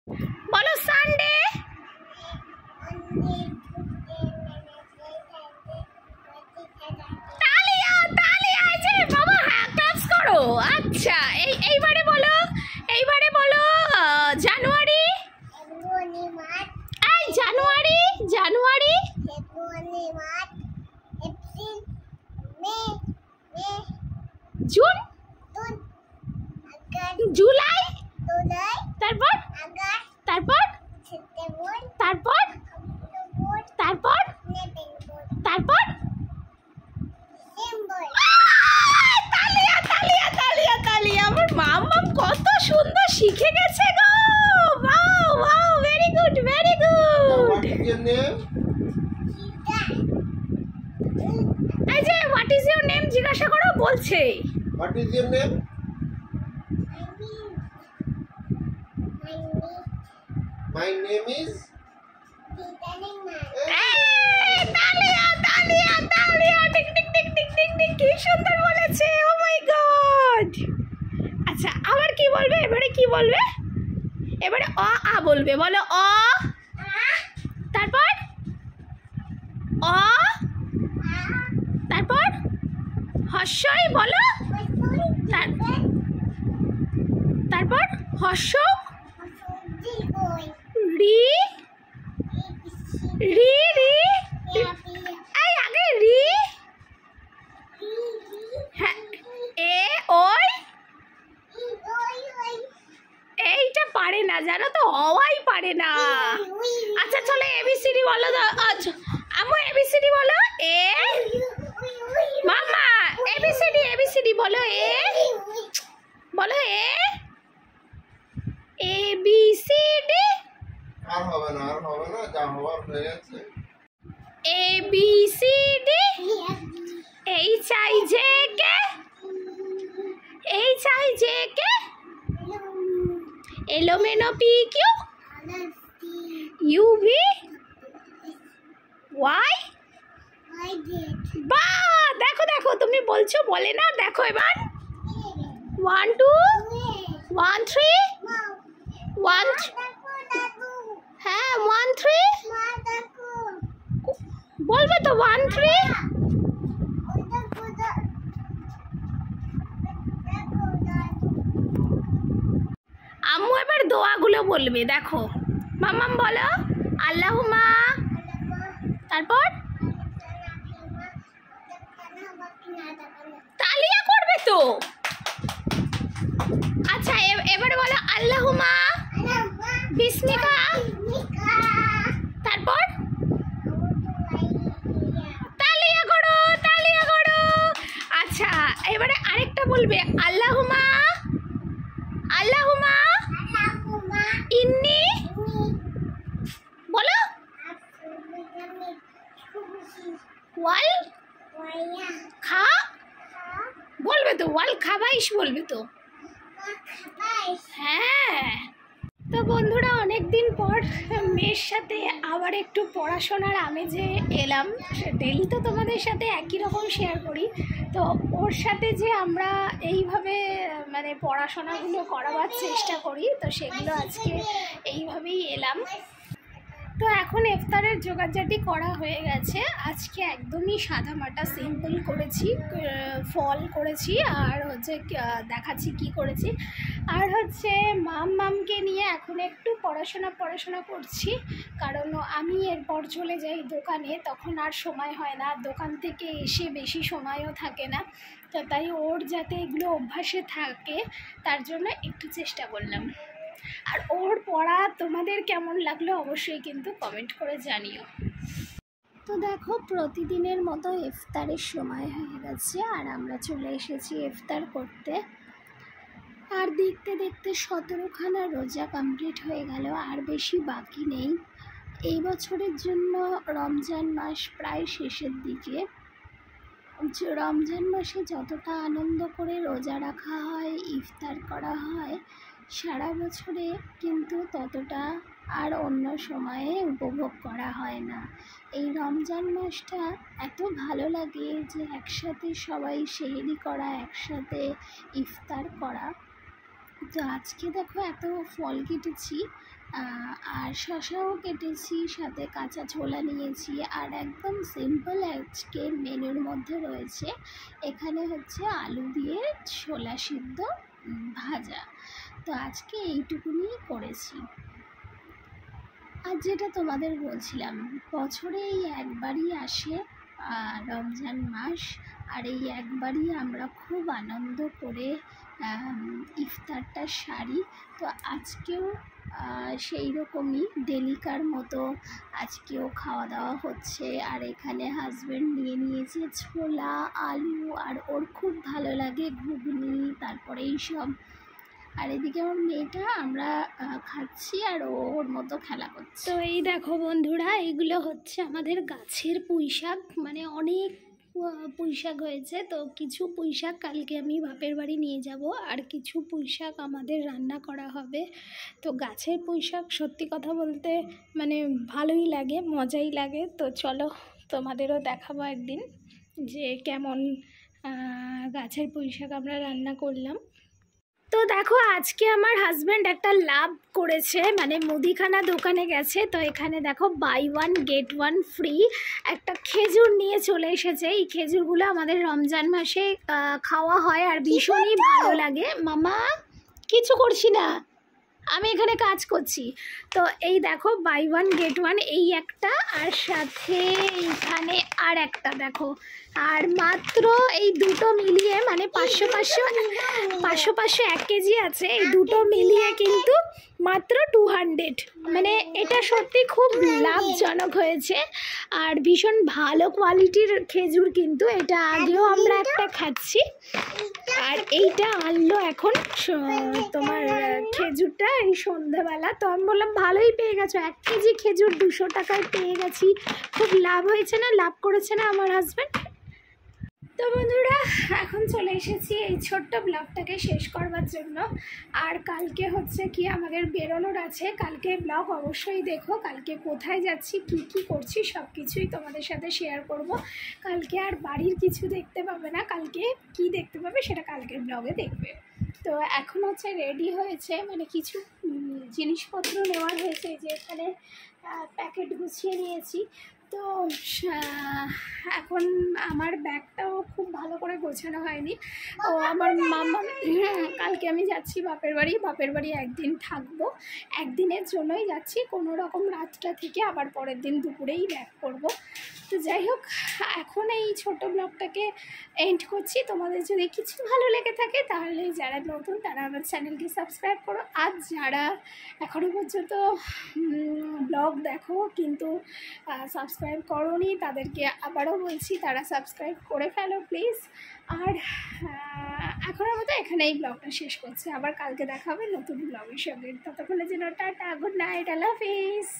বলো সানডে। তালিয়া তালিয়া আছে বাবা, হ্যাঁ ক্লাস করো। আচ্ছা এইবারে বলো, এইবারে বলো জানুয়ারি। এই জানুয়ারি জানুয়ারি, জুন, জুলাই, তারপর তারপর তারপর তারপর তারপর তালিয়া তালিয়া তালিয়া তালিয়া। আমার মাম্মাম কত সুন্দর শিখে গেছে গো। Wow wow, very good very good. এই যে হোয়াট ইজ ইওর নেম জিজ্ঞাসা করো, বলছে what is your name. My name is Taliya Taliya Taliya, টিক টিক টিক টিক টিক টিক, কি সুন্দর বলেছে। Oh my god. আচ্ছা আবার কি বলবে এবারে, কি বলবে এবারে? অ আ বলবে, বলো অ, তারপর অ, তারপর হর্ষই বলো, তারপর হর্ষ, রি রি রি, এই আগে রি, হ্যাঁ এ ওই, এইটা পারে না জানো তো, হওয়াই পারে না। আচ্ছা চলো এবিসিডি বলো তো। আচ্ছা আম্মু এবিসিডি বলো। এ মাম্মা এবিসিডি, এবিসিডি বলো। এ বলো, A A B C D. আর হবে না, আর হবে না, যা হওয়ার হয়ে গেছে। A B C D, H I J K, H I J K, L M N O P Q, U V Y. বা দেখো দেখো, তুমি বলছো বলে না, দেখো এবার 1 2 1 3 1, হ্যাঁ 1 3 বলবে তো 1 3। আম্মু এবার দোয়াগুলো বলবে, দেখো মাম্মাম বলো আল্লাহুম্মা, তারপর তালিয়া করবে তো। আচ্ছা এবারে বলো আল্লাহুম্মা বিসমিকা, তারপর তালিয়া করো তালিয়া করো। আচ্ছা এবারে আরেকটা বলবে আল্লাহুম্মা, আল্লাহুম্মা ইন্নি, বলো ওয়াল খা, বলবে তো ওয়াল খাবাইশ বলবে তো। হ্যাঁ তো বন্ধুরা, অনেক দিন পর মেয়ের সাথে আবার একটু পড়াশোনার আমেজে এলাম। ডেলি তো তোমাদের সাথে একই রকম শেয়ার করি, তো ওর সাথে যে আমরা এইভাবে মানে পড়াশোনাগুলো করাবার চেষ্টা করি, তো সেগুলো আজকে এইভাবেই এলাম। তো এখন ইফতারের জোগাড়জাটি করা হয়ে গেছে। আজকে একদমই সাদামাটা সিম্পল করেছি, ফল করেছি আর হচ্ছে দেখাচ্ছি কি করেছি। আর হচ্ছে মামকে নিয়ে এখন একটু পড়াশোনা করছি, কারণ আমি এরপর চলে যাই দোকানে, তখন আর সময় হয় না, দোকান থেকে এসে বেশি সময়ও থাকে না, তো তাই ওর যাতে এগুলো অভ্যাসে থাকে তার জন্য একটু চেষ্টা করলাম। আর ওর পড়া তোমাদের কেমন লাগলো অবশ্যই কিন্তু কমেন্ট করে জানিও। তো দেখো প্রতিদিনের মতো ইফতারের সময় হয়ে গেছে আর আমরা চলে এসেছি ইফতার করতে। আর দেখতে দেখতে 17খানা রোজা কমপ্লিট হয়ে গেল, আর বেশি বাকি নেই। এই বছরের জন্য রমজান মাস প্রায় শেষের দিকে। রমজান মাসে যতটা আনন্দ করে রোজা রাখা হয়, ইফতার করা হয়, সারা বছরে কিন্তু ততটা আর অন্য সময়ে উপভোগ করা হয় না। এই রমজান মাসটা এত ভালো লাগে যে একসাথে সবাই সেহরি করা, একসাথে ইফতার করা। তো আজকে দেখো এত ফল কেটেছি, আর শসাও কেটেছি, সাথে কাঁচা ছোলা নিয়েছি। আর একদম সিম্পল আজকে মেনুর মধ্যে রয়েছে এখানে হচ্ছে আলু দিয়ে ছোলা সিদ্ধ ভাজা। তো আজকে এইটুকুনি করেছি। আর যেটা তোমাদের বলছিলাম, বছরে এই একবারই আসে রমজান মাস, আর এই একবারই আমরা খুব আনন্দ করে ইফতারটা সারি। তো আজকেও সেই রকমই ডেলিকার মতো আজকেও খাওয়া দাওয়া হচ্ছে। আর এখানে হাজব্যান্ড নিয়ে নিয়েছে ছোলা, আলু, আর ওর খুব ভালো লাগে ঘুগনি, তারপরে এইসব। আর এদিকে আমার মেয়েটা, আমরা খাচ্ছি আর ওর মতো খেলা করছে। তো এই দেখো বন্ধুরা, এইগুলো হচ্ছে আমাদের গাছের পুঁই শাক, মানে অনেক পুঁই শাক হয়েছে। তো কিছু পুঁই শাক কালকে আমি বাপের বাড়ি নিয়ে যাব, আর কিছু পুঁই শাক আমাদের রান্না করা হবে। তো গাছের পুঁই শাক সত্যি কথা বলতে মানে ভালোই লাগে, মজাই লাগে। তো চলো তোমাদেরও দেখাবো একদিন যে কেমন গাছের পুঁই শাক আমরা রান্না করলাম। তো দেখো, আজকে আমার হাজব্যান্ড একটা লাভ করেছে, মানে মুদিখানা দোকানে গেছে। তো এখানে দেখো buy one get one free একটা খেজুর নিয়ে চলে এসেছে। এই খেজুরগুলো আমাদের রমজান মাসে খাওয়া হয় আর ভীষণই ভালো লাগে। মামা কিছু করছি না, আমি এখানে কাজ করছি। তো এই দেখো বাই ওয়ান গেট ওয়ান, এই একটা, আর সাথে এইখানে আর একটা দেখো। আর মাত্র এই দুটো মিলিয়ে মানে 500 1 কেজি আছে, এই দুটো মিলিয়ে কিন্তু মাত্র 200। মানে এটা সত্যি খুব লাভজনক হয়েছে আর ভীষণ ভালো কোয়ালিটির খেজুর। কিন্তু এটা আগেও আমরা একটা খাচ্ছি, আর এইটা আনলো এখন তোমার খেজুরটা এই সন্ধ্যাবেলা। তো আমি বললাম ভালোই পেয়ে গেছো, 1 কেজি খেজুর 200 টাকায় পেয়ে গেছি। খুব লাভ হয়েছে না, লাভ করেছে না আমার হাজব্যান্ড। তো বন্ধুরা, এখন চলে এসেছি এই ছোট্ট ব্লগটাকে শেষ করবার জন্য। আর কালকে হচ্ছে কি আমাদের বেরোনোর আছে, কালকে ব্লগ অবশ্যই দেখো। কালকে কোথায় যাচ্ছি, কি কি করছি সব কিছুই তোমাদের সাথে শেয়ার করব। কালকে আর বাড়ির কিছু দেখতে পাবে না, কালকে কি দেখতে পাবে সেটা কালকের ব্লগে দেখবে। তো এখন হচ্ছে রেডি হয়েছে, মানে কিছু জিনিসপত্র নেওয়ার হয়েছে, যে এখানে প্যাকেট গুছিয়ে নিয়েছি। তো এখন আমার ব্যাগটাও খুব ভালো করে গোছানো হয়নি। ও আমার মামা, কালকে আমি যাচ্ছি বাপের বাড়ি। বাপের বাড়ি একদিন থাকবো, একদিনের জন্যই যাচ্ছি। কোনো রকম রাতটা থেকে আবার পরের দিন দুপুরেই ব্যাক করব। তো যাই হোক, এখন এই ছোট ব্লগটাকে এন্ড করছি। তোমাদের যদি কিছু ভালো লেগে থাকে তাহলে যারা নতুন তারা আমার চ্যানেলকে সাবস্ক্রাইব করো। আর যারা এখনও পর্যন্ত ব্লগ দেখো কিন্তু সাবস্ক্রাইব করোনি, তাদেরকে আবারও বলছি তারা সাবস্ক্রাইব করে ফেলো প্লিজ। আর এখনের মতো এখানেই ব্লগটা শেষ করছি। আবার কালকে দেখা হবে নতুন ব্লগের সঙ্গে। ততক্ষণের জন্য টাটা, গুড নাইট, আল্লাহ হাফিজ।